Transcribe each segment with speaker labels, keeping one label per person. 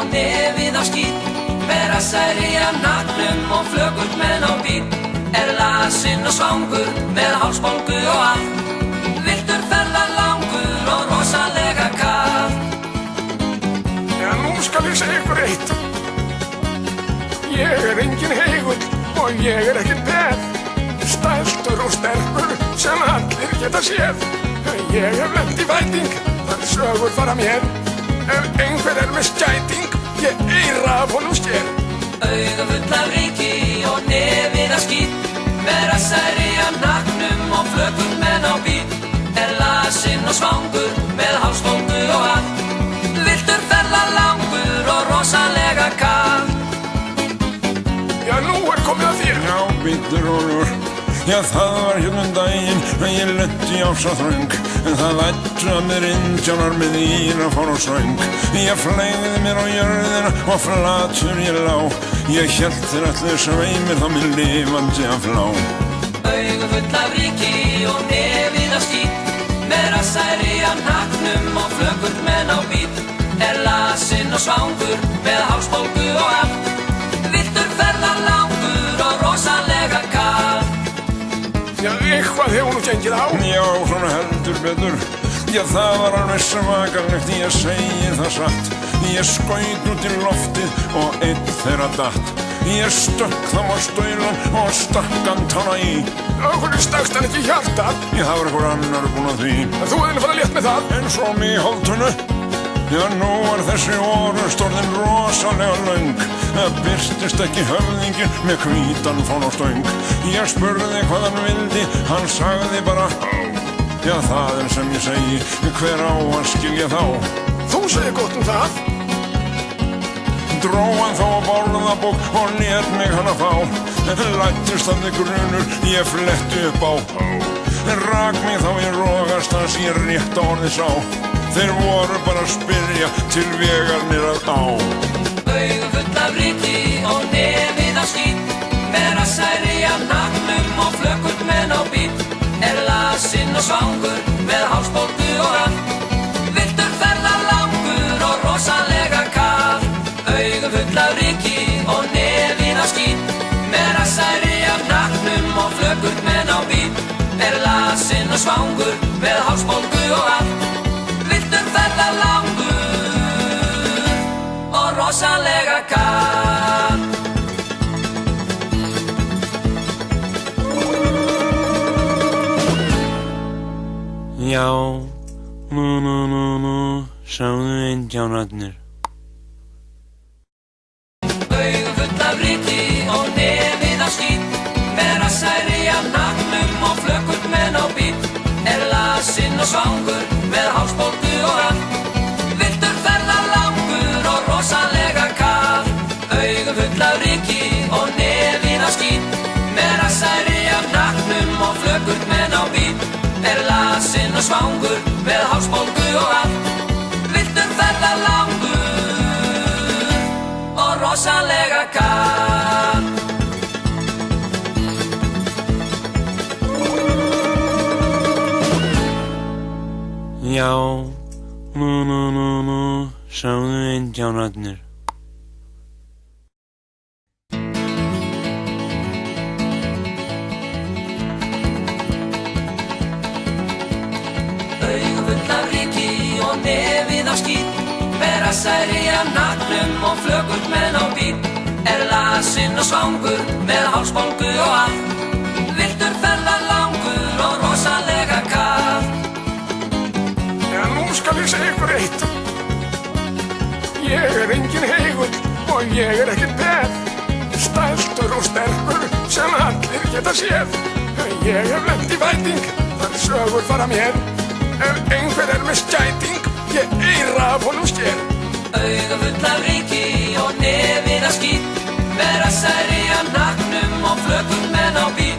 Speaker 1: og nefið á skít, með rassæri af naglum og flögult menn á bíl, lasinn og svangur með hálsbólgu og allt, viltur ferðalangur og rosalega kalt.
Speaker 2: Já, nú skal ég segja ykkur eitt. Ég engin heigull og ég ekkert peð, stæltur og sterkur sem allir geta séð. Ég lent í væting, þar sögur fara mér, ef einhver með skæting, ég eira af honum sker.
Speaker 1: Augu full af ryki og nefið af skít, með rassæri af naglum og flögult menn á bíl, lasinn og svangur með hálsbólgu og allt, viltur ferðalangur og rosalega kalt.
Speaker 2: Já, nú komið að þér.
Speaker 3: Já, bíddu rólegur. Já, það var daginn að ég lenti á svo þröng, en það lættu að mér indjánar með íra fór á svöng. Ég flæði mér á jörðina og flatur ég lá, ég hélt þeir allir sveimir þá mér lifandi að flá.
Speaker 1: Augu full af ryki og nefið af skít, með rassæri af naglum og flögult menn á bíl, lasinn og svangur með hálsbólgu og allt, viltur ferðalangur og rosalega kalt.
Speaker 2: Já, eitthvað hefur nú gengið á.
Speaker 3: Já, svona heldur betur. Já, það var alveg svakalegt, ég segi það satt. Ég skaut út í loftið og einn þeirra datt. Ég stökk þá á staulan og stakk hann tána í.
Speaker 2: Hvernig stakst hann ekki í hjartað?
Speaker 3: Já, það var einhver annar búinn að því.
Speaker 2: Þú hefði fara létt með það.
Speaker 3: En svo mig í holdinu. Já, nú var þessi orust orðin rosalega löng. Það birtist ekki höfðingin með hvítan fón og stöng. Ég spurði hvað hann vildi, hann sagði bara já, það sem ég segi, hver á að skilja þá?
Speaker 2: Þú segir gott það.
Speaker 3: Dró hann þá á borðabók og lét mig hana fá. Lættist þannig grunur, ég fletti upp á. Rak mig þá í rogastans, ég rétt orðið sá. Þeir voru bara að spyrja til vegarnir að á.
Speaker 1: Augu full af ryki og nefið af skít, með rassæri af naglum og flögult menn á bíl, lasinn og svangur með hálsbólgu og allt, viltur ferðalangur og rosalega kalt. Augu full af ryki og nefið af skít, með rassæri af naglum og flögult menn á bíl, lasinn og svangur með hálsbólgu og allt, viltur ferðalangur og rosalega kalt.
Speaker 4: Já, nú, sáðu indjánarnir.
Speaker 1: Augu full af ryki og nefið af skít, með rassæri af naglum og flögult menn á bíl, lasinn og svangur með hálsbólgu og allt, viltur ferðalangur og rosalega kalt. Augu full af ryki og nefið af skít, með rassæri af naglum og flögult menn á bíl, lasinn og svangur með hálsbólgu og allt, viltur ferðalangur og rosalega kalt.
Speaker 4: Já, nú, sáðu indjánarnir.
Speaker 1: Augu full af ryki og nefið af skít, með rassæri af naglum og flögult menn á bíl, lasinn og svangur með hálsbólgu og allt, viltur ferðalangur og rosalega kalt.
Speaker 2: Já, nú skal ég segja ykkur eitt. Ég engin heigull og ég ekkert peð, stæltur og sterkur sem allir geta séð. Ég lent í væting, þar sögur fara mér, ef einhver með skæting, ég eira af honum sker.
Speaker 1: Augu full af ryki og nefið af skít, með rassæri af naglum og flögult menn á bíl,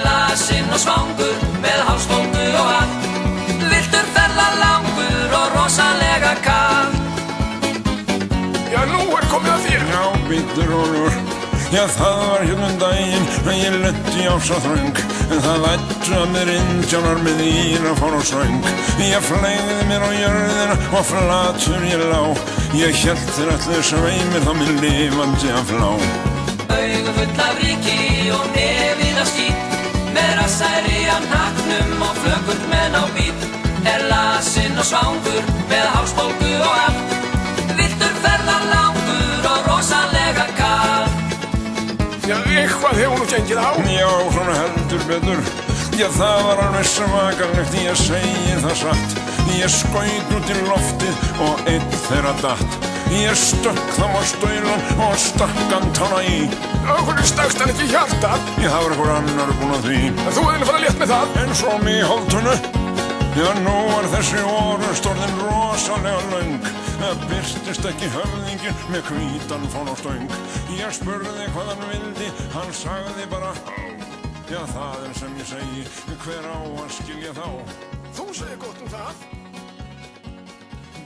Speaker 1: lasinn og svangur með hálsbólgu og allt, viltur ferðalangur og rosalega kalt.
Speaker 2: Já, nú komið að þér.
Speaker 3: Já, bíddu rólegur. Já, það var daginn að ég lenti á svo þröng, en það lættu að mér indjánar með íra fór á svöng. Ég flæði mér á jörðina og flatur ég lá, Ég hélt þér allir sveimir þá mér lifandi að flá.
Speaker 1: Augu full af ryki og nefið af skít, með rassæri á hnakknum og flökurt menn á bít. Lasinn og svangur með hálsbólgu og allt, villtur ferðalangur og rosalega kall.
Speaker 2: Já, eitthvað hefur nú gengið á.
Speaker 3: Já, svona heldur betur. Já, það var alveg svakalegt, ég segi það satt. Ég skaut út í loftið og einn þeirra datt. Ég stökk þá á staulan og stakk hann tána í.
Speaker 2: Hvernig stakst hann ekki í hjartað?
Speaker 3: Já, það var einhver annar búinn að því.
Speaker 2: En þú hefði farið létt með það.
Speaker 3: En svo mig í holdunu. Já, nú þessi orust orðin rosalega löng. Birtist ekki höfðinginn með hvítan fán og stöng. Ég spurði hvað hann vildi, hann sagði bara á. Já, það sem ég segi, hver á að skilja þá?
Speaker 2: Þú segir gott það.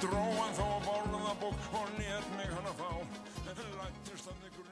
Speaker 3: Dró hann þó á borðabók og lét mig hana fá. Læddist að ykkur